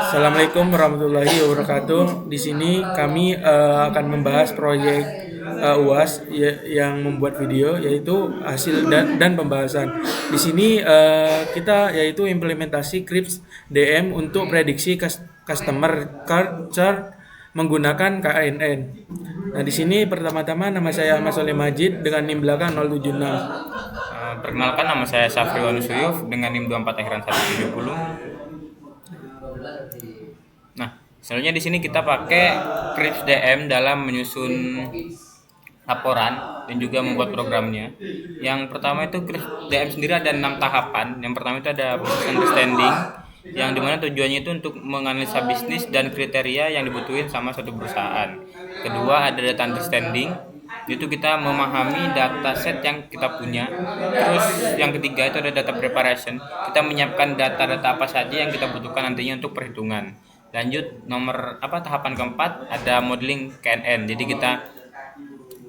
Assalamualaikum warahmatullahi wabarakatuh. Di sini kami akan membahas proyek UAS yang membuat video yaitu hasil dan pembahasan. Di sini kita yaitu implementasi Krips DM untuk prediksi customer card chart menggunakan KNN. Nah, di sini pertama-tama nama saya Ahmad Soleh Majid dengan NIM belakang 076. Perkenalkan, nama saya Safriwan Suyuf dengan NIM 24 akhiran 170. Nah, selanjutnya di sini kita pakai Krips DM dalam menyusun laporan dan juga membuat programnya. Yang pertama itu Krips DM sendiri ada 6 tahapan. Yang pertama itu ada business understanding, yang dimana tujuannya itu untuk menganalisa bisnis dan kriteria yang dibutuhin sama satu perusahaan. Kedua ada data understanding, itu kita memahami dataset yang kita punya. Terus yang ketiga itu ada data preparation, kita menyiapkan data-data apa saja yang kita butuhkan nantinya untuk perhitungan. Lanjut tahapan keempat ada modeling KNN, jadi kita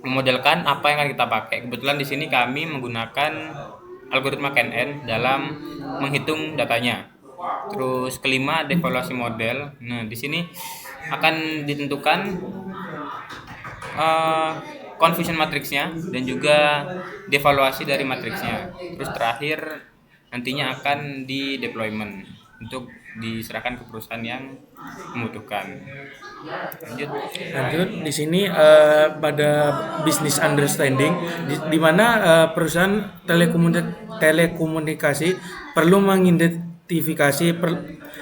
memodelkan apa yang akan kita pakai. Kebetulan di sini kami menggunakan algoritma KNN dalam menghitung datanya. Terus kelima ada evaluasi model. Nah, di sini akan ditentukan confusion matriksnya dan juga devaluasi dari matriksnya. Terus terakhir nantinya akan di deployment untuk diserahkan ke perusahaan yang membutuhkan. Lanjut di sini pada business understanding di mana perusahaan telekomunikasi perlu mengidentifikasi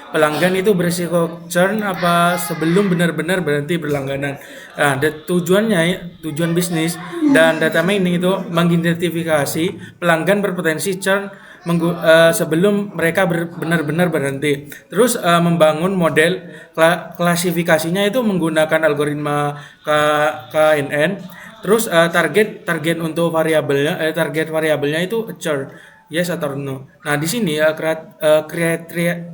pelanggan itu berisiko churn apa sebelum benar-benar berhenti berlangganan. Nah, tujuan bisnis dan data mining itu mengidentifikasi pelanggan berpotensi churn sebelum mereka benar-benar berhenti. Terus membangun model klasifikasinya itu menggunakan algoritma KNN. Terus target untuk target variabelnya itu churn, yes atau no. Nah, di sini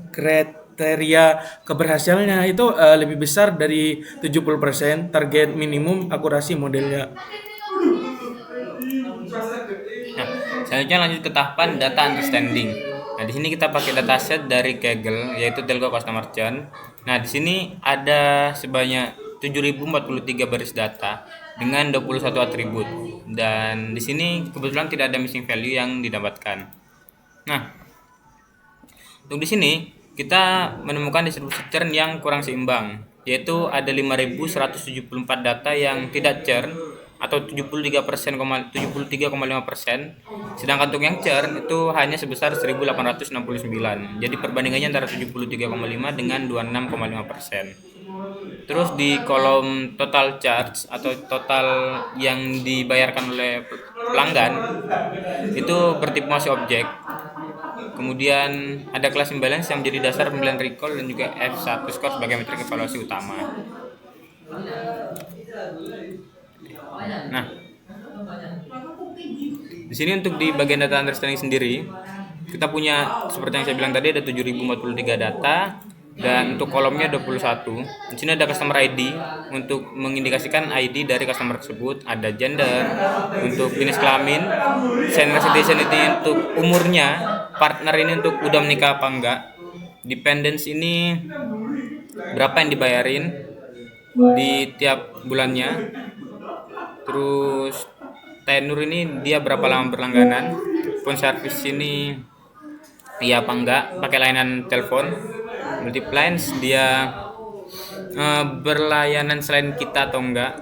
kriteria keberhasilannya itu lebih besar dari 70% target minimum akurasi modelnya. Nah, selanjutnya lanjut ke tahapan data understanding. Nah, di sini kita pakai dataset dari Kaggle yaitu Telco Customer Churn. Nah, di sini ada sebanyak 7043 baris data dengan 21 atribut. Dan di sini kebetulan tidak ada missing value yang didapatkan. Nah, untuk di sini kita menemukan distribusi churn yang kurang seimbang, yaitu ada 5174 data yang tidak churn atau 73,5%, sedangkan untuk yang churn itu hanya sebesar 1869. Jadi perbandingannya antara 73,5 dengan 26,5%. Terus di kolom total charge atau total yang dibayarkan oleh pelanggan itu bertipe masih objek. Kemudian ada kelas imbalance yang menjadi dasar pemilihan recall dan juga F1 score sebagai metrik evaluasi utama. Nah, di sini untuk di bagian data understanding sendiri, kita punya seperti yang saya bilang tadi ada 7043 data dan untuk kolomnya 21. Di sini ada customer ID untuk mengindikasikan ID dari customer tersebut, ada gender untuk jenis kelamin, senior citizen itu untuk umurnya, partner ini untuk udah menikah apa enggak, dependence ini berapa yang dibayarin di tiap bulannya, terus tenure ini dia berapa lama berlangganan, phone service ini iya apa enggak, pakai layanan telepon, multiplans dia berlayanan selain kita atau enggak,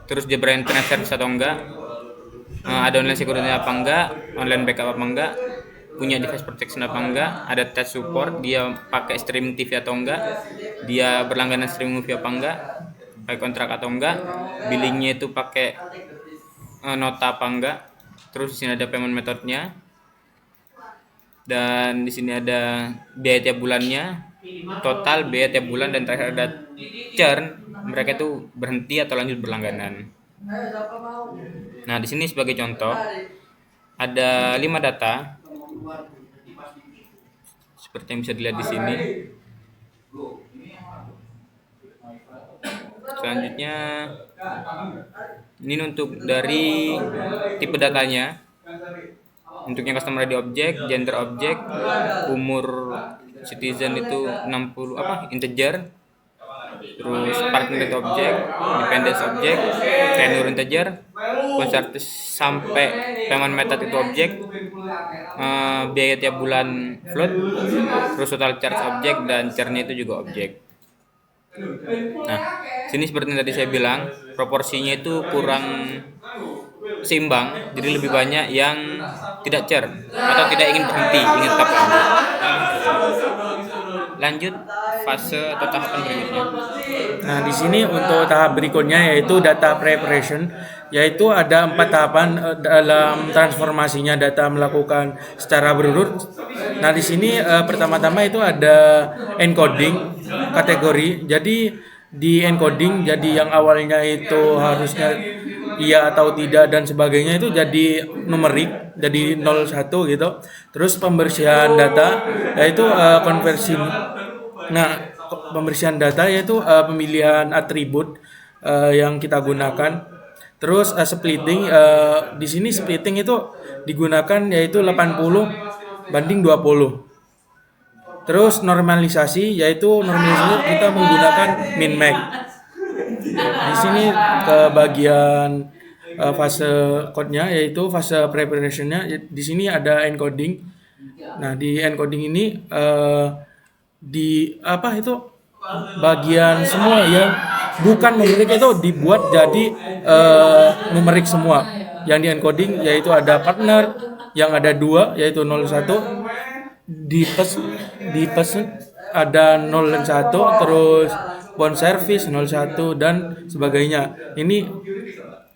terus dia berinternet service atau enggak, ada online security apa enggak, online backup apa enggak, punya device protection apa enggak, ada test support, dia pakai streaming TV atau enggak, dia berlangganan streaming movie apa enggak, pakai kontrak atau enggak, billingnya itu pakai nota apa enggak, terus di sini ada payment methodnya, dan di sini ada biaya tiap bulannya, total biaya tiap bulan, dan terakhir ada churn, mereka itu berhenti atau lanjut berlangganan. Nah, di sini sebagai contoh ada 5 data seperti yang bisa dilihat di sini. Selanjutnya ini untuk dari tipe datanya. Untuk yang customer ID objek, gender objek, umur citizen itu 60 integer, terus parent object, dependence object, tenure integer, conservative sampai payment method itu objek, biaya tiap bulan float, terus total charge object dan churn-nya itu juga objek. Nah, sini seperti yang tadi saya bilang, proporsinya itu kurang seimbang, jadi lebih banyak yang tidak churn atau tidak ingin berhenti, ingin tetap lanjut. Lanjut fase atau tahapan berikutnya. Nah, di sini untuk tahap berikutnya yaitu data preparation, yaitu ada 4 tahapan dalam transformasinya data melakukan secara berurut. Nah, di sini pertama-tama itu ada encoding kategori. Jadi di encoding, jadi yang awalnya itu harusnya iya atau tidak dan sebagainya itu jadi numerik, jadi 01 gitu. Terus pembersihan data yaitu konversi. Nah, pembersihan data yaitu pemilihan atribut yang kita gunakan. Terus splitting, di sini splitting itu digunakan yaitu 80/20. Terus normalisasi, yaitu normalisasi kita menggunakan min max. Di sini ke bagian fase code-nya yaitu fase preparation-nya. Di sini ada encoding. Nah, di encoding ini di apa itu bagian semua ya, bukan numerik itu dibuat jadi numerik semua. Yang di encoding yaitu ada partner yang ada 2 yaitu 01, di pesen ada 0 dan 1, terus bond service 01 dan sebagainya.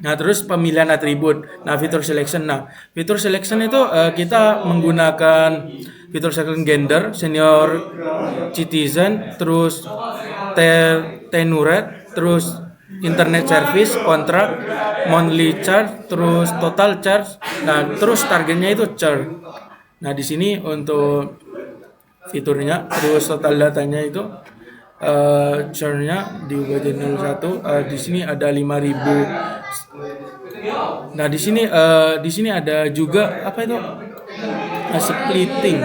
Nah, terus pemilihan atribut. Nah, fitur selection. Nah, fitur selection itu kita menggunakan fitur selection gender, senior citizen, terus tenure, terus internet service, kontrak, monthly charge, terus total charge. Nah, terus targetnya itu churn. Nah, di sini untuk fiturnya, terus total datanya itu churn-nya di bagian 01, di sini ada 5.000. Nah, di sini ada juga apa itu? Splitting.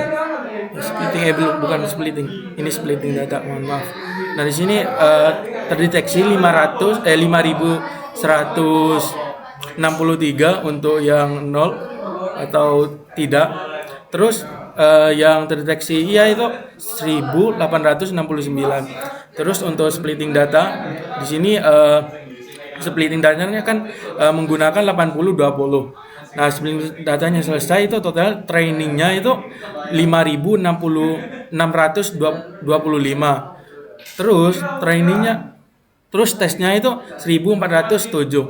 Belum, bukan splitting. Ini splitting data, mohon maaf. Nah, di sini terdeteksi 5.163 untuk yang 0 atau tidak. Terus yang terdeteksi iya itu 1.869. Terus untuk splitting data di sini splitting datanya kan menggunakan 80/20. Nah, splitting datanya selesai itu total trainingnya itu 5.625. Terus tesnya itu 1.407.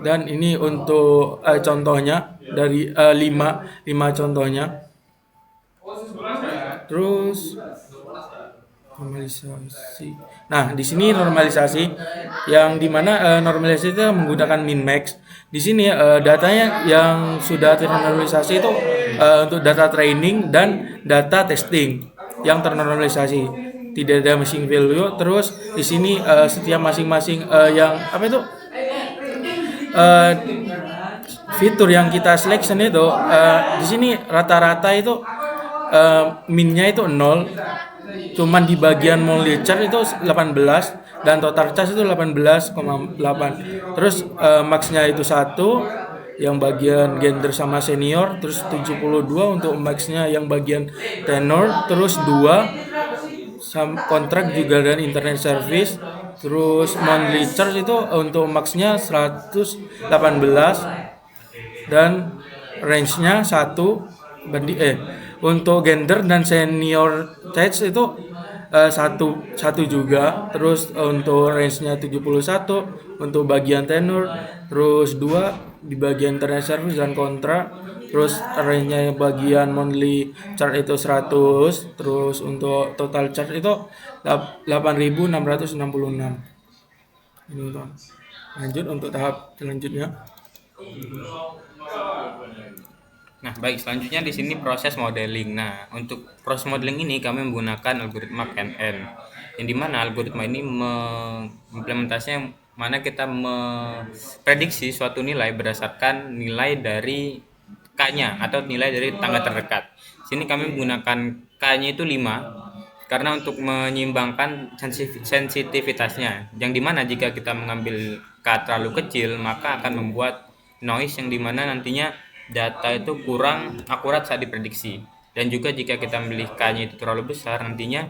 Dan ini untuk contohnya dari 5 contohnya. Terus normalisasi. Nah, di sini normalisasi yang dimana normalisasi itu menggunakan min max. Di sini datanya yang sudah ternormalisasi itu untuk data training dan data testing yang ternormalisasi. Tidak ada machine value. Terus di sini setiap masing-masing yang apa itu fitur yang kita selection itu di sini rata-rata itu minnya itu 0. Cuman di bagian monthly charge itu 18 dan total charge itu 18,8. Terus maxnya itu 1 yang bagian gender sama senior, terus 72 untuk maxnya yang bagian tenor, terus 2 kontrak juga dan internet service. Terus monthly charge itu untuk maxnya 118 dan range-nya 1 untuk gender dan senior charge itu satu juga. Terus untuk range-nya 71 untuk bagian tenor, terus 2 di bagian internet service dan kontrak. Terus range-nya bagian monthly charge itu 100, terus untuk total charge itu 8.666. Ini untuk lanjut untuk tahap selanjutnya. Nah, baik, selanjutnya di sini proses modeling. Nah, untuk proses modeling ini kami menggunakan algoritma KNN. Yang dimana algoritma ini implementasinya mana kita memprediksi suatu nilai berdasarkan nilai dari K-nya atau nilai dari tangga terdekat. Sini kami menggunakan K-nya itu 5 karena untuk menyeimbangkan sensitivitasnya. Yang dimana jika kita mengambil K terlalu kecil maka akan membuat noise yang dimana nantinya data itu kurang akurat saat diprediksi. Dan juga jika kita memilih K-nya itu terlalu besar nantinya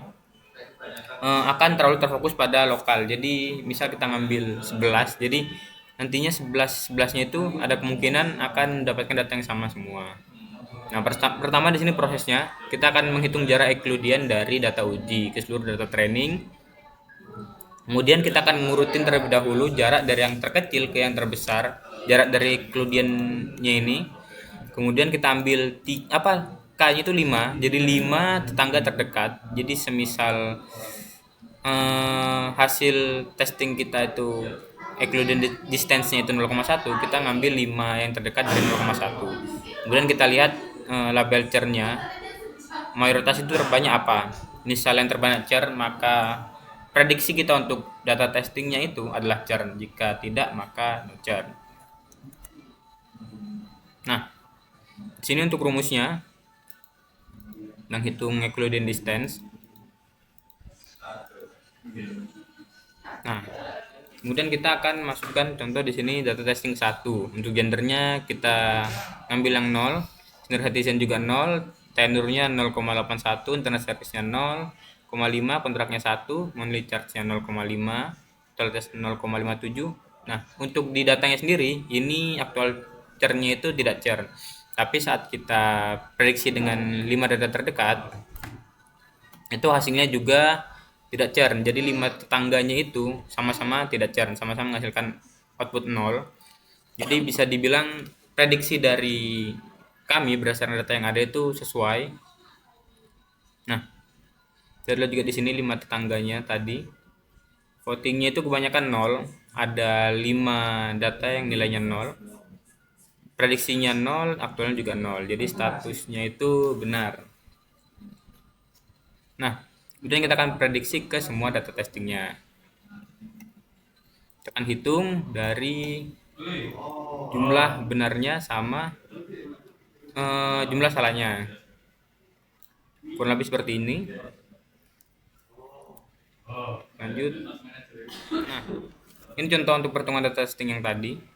akan terlalu terfokus pada lokal. Jadi misal kita ngambil 11, jadi nantinya 11-11-nya itu ada kemungkinan akan mendapatkan data yang sama semua. Nah, pertama di sini prosesnya kita akan menghitung jarak Euclidean dari data uji ke seluruh data training. Kemudian kita akan ngurutin terlebih dahulu jarak dari yang terkecil ke yang terbesar, jarak dari Euclidean-nya ini. Kemudian kita ambil K-nya itu 5, jadi 5 tetangga terdekat. Jadi semisal hasil testing kita itu Euclidean distance-nya itu 0,1, kita ngambil 5 yang terdekat dari 0,1. Kemudian kita lihat label churn-nya, mayoritas itu terbanyak apa. Misal yang terbanyak churn, maka prediksi kita untuk data testingnya itu adalah churn. Jika tidak, maka no churn. Nah, sini untuk rumusnya menghitung Euclidean distance. Nah, kemudian kita akan masukkan contoh di sini data testing 1. Untuk gendernya kita ngambil yang 0, standard hydration juga 0, tenurnya 0,81, internal service-nya 0,5, kontraknya 1, monthly charge-nya 0,5, total test 0,57. Nah, untuk di datanya sendiri ini aktual churn-nya itu tidak churn. Tapi saat kita prediksi dengan 5 data terdekat, itu hasilnya juga tidak churn. Jadi 5 tetangganya itu sama-sama tidak churn, sama-sama menghasilkan output 0. Jadi bisa dibilang prediksi dari kami berdasarkan data yang ada itu sesuai. Nah, kita lihat juga di sini 5 tetangganya tadi. Votingnya itu kebanyakan 0, ada 5 data yang nilainya 0. Prediksinya 0, aktualnya juga 0. Jadi statusnya itu benar. Nah, kemudian kita akan prediksi ke semua data testingnya. Kita akan hitung dari jumlah benarnya sama jumlah salahnya. Kurang lebih seperti ini. Lanjut. Nah, ini contoh untuk pertemuan data testing yang tadi.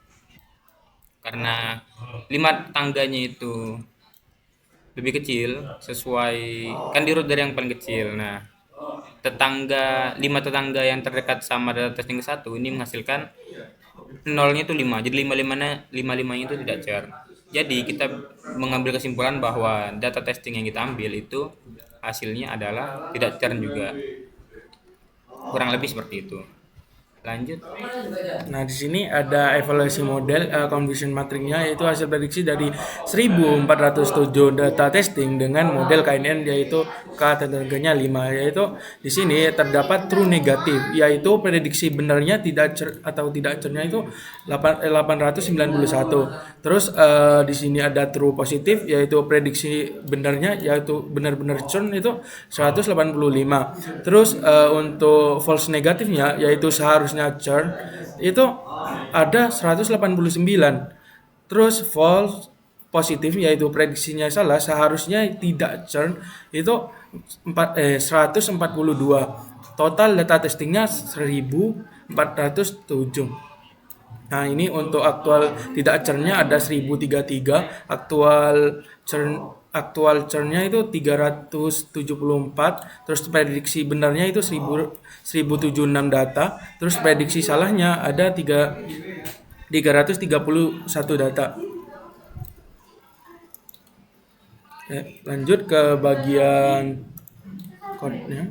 Karena 5 tangganya itu lebih kecil, sesuai kan dirut dari yang paling kecil. Nah, 5 tetangga yang terdekat sama data testing 1 ini menghasilkan nolnya itu 5. Jadi 5-5-nya itu tidak churn. Jadi kita mengambil kesimpulan bahwa data testing yang kita ambil itu hasilnya adalah tidak churn juga. Kurang lebih seperti itu. Lanjut. Nah, di sini ada evaluasi model confusion matrixnya, yaitu hasil prediksi dari 1407 data testing dengan model KNN, yaitu K tetangganya 5. Yaitu di sini terdapat true negatif, yaitu prediksi benarnya tidak atau tidak churnnya itu 891. Terus di sini ada true positif, yaitu prediksi benarnya yaitu benar-benar churn itu 185. Terus untuk false negatifnya, yaitu seharusnya churn itu ada 189. Terus false positif, yaitu prediksinya salah, seharusnya tidak churn itu 142. Total data testingnya 1407. Nah, ini untuk aktual tidak churnnya ada 1033, aktual churnnya itu 374, terus prediksi benarnya itu 1076 data, terus prediksi salahnya ada 331 data. Lanjut ke bagian code-nya.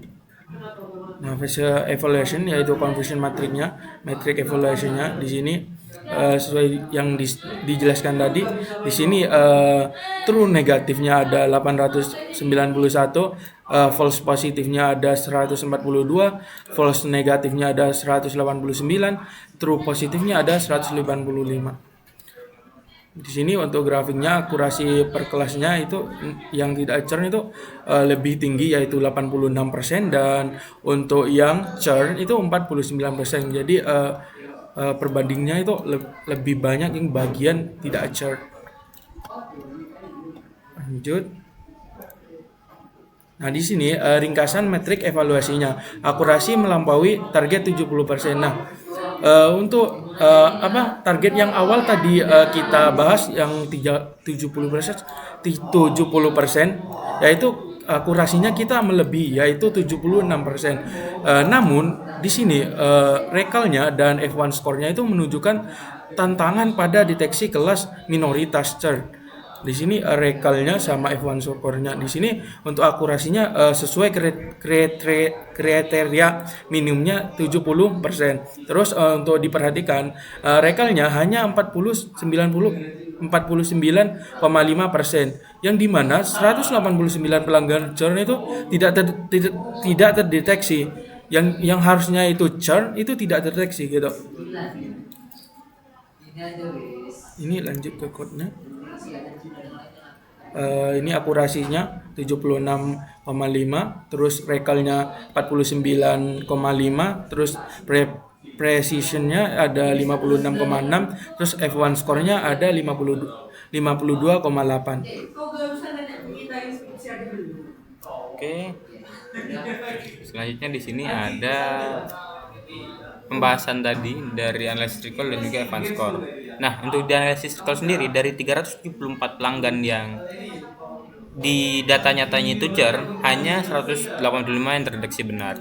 Nah, phase evaluation yaitu confusion matrixnya, metric evaluationnya di sini sesuai yang dijelaskan tadi. Di sini true negatifnya ada 891, false positifnya ada 142, false negatifnya ada 189, true positifnya ada 185. Di sini untuk grafiknya akurasi per kelasnya itu yang tidak churn itu lebih tinggi, yaitu 86%, dan untuk yang churn itu 49%. Jadi perbandingnya itu lebih banyak yang bagian tidak churn. Lanjut. Nah, di sini ringkasan metrik evaluasinya. Akurasi melampaui target 70%. Nah, target yang awal tadi kita bahas yang 70%, 70%, yaitu akurasinya kita melebihi, yaitu 76%. Namun di sini rekalnya dan F1 score-nya itu menunjukkan tantangan pada deteksi kelas minoritas churn. Di sini rekalnya sama F1 score-nya. Di sini untuk akurasinya sesuai kriteria minimumnya 70%. Terus untuk diperhatikan rekalnya hanya 49,5%, yang dimana 189 pelanggan churn itu tidak terdeteksi. Yang harusnya itu churn itu tidak terdeteksi gitu. Ini lanjut ke code-nya. Ini akurasinya 76,5, terus rekalnya 49,5, terus precisionnya ada 56,6, terus F1 score-nya ada 52,8. Oke. Selanjutnya di sini ada pembahasan tadi dari analisis recall dan juga F1 score. Nah, untuk di analisis recall sendiri dari 374 pelanggan yang di data nyatanya itu churn, hanya 185 yang terdeteksi benar.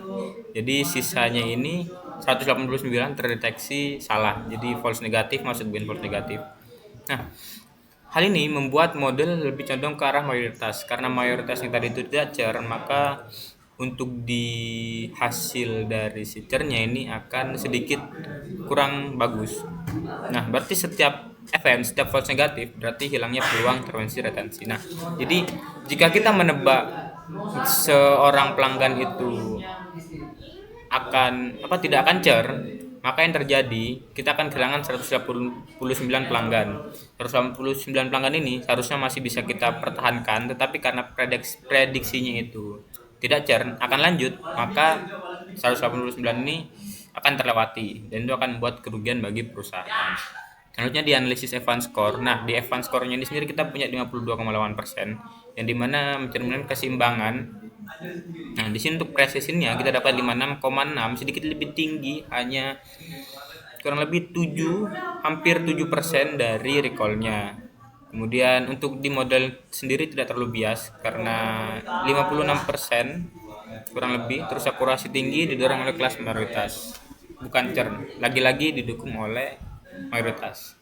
Jadi sisanya ini 189 terdeteksi salah. Jadi false negatif, maksud bukan false negatif. Nah, hal ini membuat model lebih condong ke arah mayoritas. Karena mayoritas yang tadi itu tidak churn, maka untuk di hasil dari si churnnya ini akan sedikit kurang bagus. Nah, berarti setiap false negatif berarti hilangnya peluang intervensi retensi. Nah, jadi jika kita menebak seorang pelanggan itu tidak akan churn, maka yang terjadi kita akan kehilangan 189 pelanggan. 189 pelanggan ini seharusnya masih bisa kita pertahankan, tetapi karena prediksinya itu tidak churn akan lanjut, maka 189 ini akan terlewati dan itu akan membuat kerugian bagi perusahaan. Selanjutnya di analisis F1 score. Nah, di F1 score-nya ini sendiri kita punya 52,8%, yang dimana mencerminkan keseimbangan. Nah, di sini untuk precisionnya kita dapat 56,6, sedikit lebih tinggi, hanya kurang lebih 7, hampir 7% dari recall-nya. Kemudian untuk di model sendiri tidak terlalu bias karena 56% kurang lebih. Terus akurasi tinggi didorong oleh kelas mayoritas, bukan churn. Lagi-lagi didukung oleh mayoritas.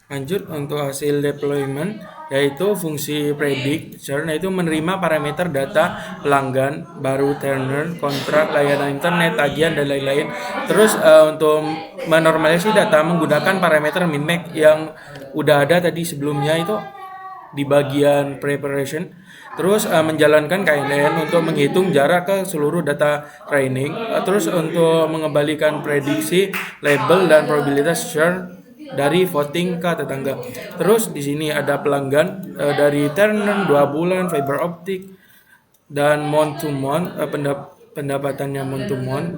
Lanjut untuk hasil deployment, yaitu fungsi predict churn, yaitu menerima parameter data pelanggan baru, turner, kontrak, layanan internet, tagihan dan lain-lain. Terus untuk menormalisasi data menggunakan parameter min-max yang udah ada tadi sebelumnya itu di bagian preparation. Terus menjalankan KNN untuk menghitung jarak ke seluruh data training. Terus untuk mengembalikan prediksi, label dan probabilitas churn dari voting ke tetangga. Terus di sini ada pelanggan dari Turner 2 bulan, fiber optic dan month to month, pendapatannya month to month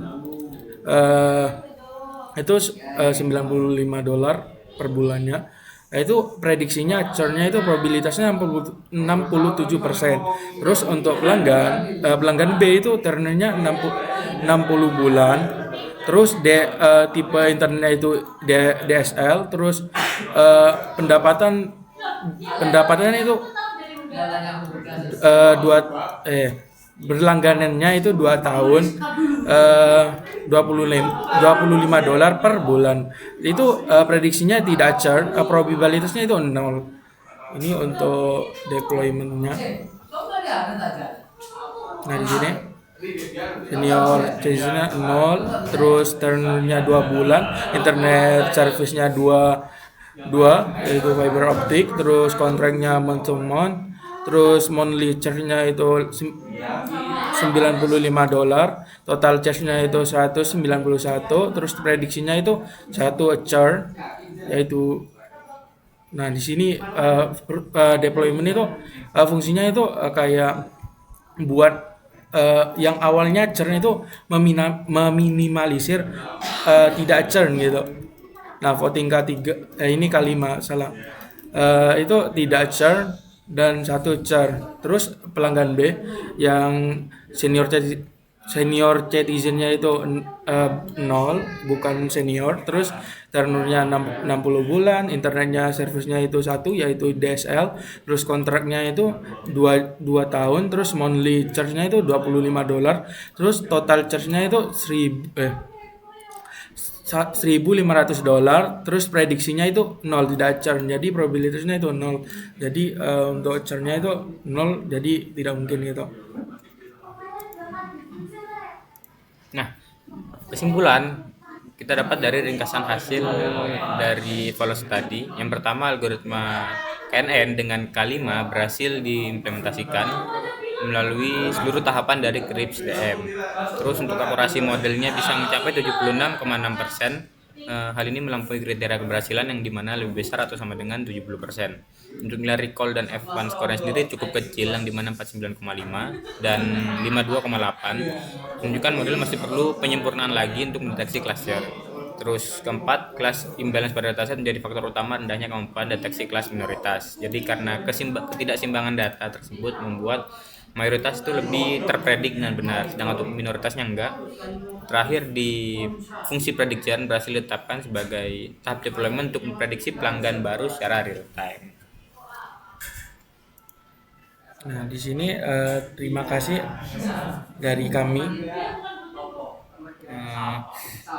itu $95 per bulannya. Nah, itu prediksinya churn-nya itu probabilitasnya 67%. Terus untuk pelanggan B itu turnernya 60 bulan. Terus tipe internetnya itu DSL. Terus pendapatannya itu berlangganannya itu 2 tahun, $25 per bulan. Itu prediksinya tidak churn, probabilitasnya itu 0. Ini untuk deploymentnya. Nah, di sini senior charge-nya 0, terus turnernya 2 bulan, internet service-nya 2 yaitu fiber optic, terus kontraknya month to month, terus monthly charge-nya itu $95, total charge-nya itu 191, terus prediksinya itu 1 churn yaitu. Nah, di sini deployment itu fungsinya itu kayak buat yang awalnya churn itu meminimalisir tidak churn gitu. Nah, voting K3 ini K5 salah. itu tidak churn dan satu churn. Terus pelanggan B yang senior citizennya itu 0, bukan senior. Terus tenurnya 60 bulan, internetnya servisnya itu satu yaitu DSL, terus kontraknya itu 2 tahun, terus monthly charge-nya itu $25, terus total charge-nya itu 1.500, terus prediksinya itu nol, tidak churn, jadi probabilitasnya itu nol, jadi untuk churnnya itu nol, jadi tidak mungkin gitu. Nah, kesimpulan kita dapat dari ringkasan hasil dari evaluasi tadi. Yang pertama, algoritma KNN dengan K5 berhasil diimplementasikan melalui seluruh tahapan dari Krips DM. Terus untuk akurasi modelnya bisa mencapai 76,6%. Hal ini melampaui kriteria keberhasilan yang dimana lebih besar atau sama dengan 70%. Untuk nilai recall dan F1 skornya sendiri cukup kecil, yang dimana 49,5 dan 52,8, menunjukkan model masih perlu penyempurnaan lagi untuk mendeteksi cluster. Terus keempat, kelas imbalance pada dataset menjadi faktor utama rendahnya kemampuan deteksi kelas minoritas. Jadi karena ketidakseimbangan data tersebut membuat mayoritas itu lebih terpredik dengan benar, sedangkan untuk minoritasnya enggak. Terakhir, di fungsi prediction berhasil ditetapkan sebagai tahap deployment untuk memprediksi pelanggan baru secara real time. Nah, di sini terima kasih dari kami.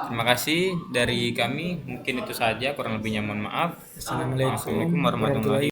Terima kasih dari kami, mungkin itu saja, kurang lebihnya mohon maaf. Assalamualaikum Assalamualaikum warahmatullahi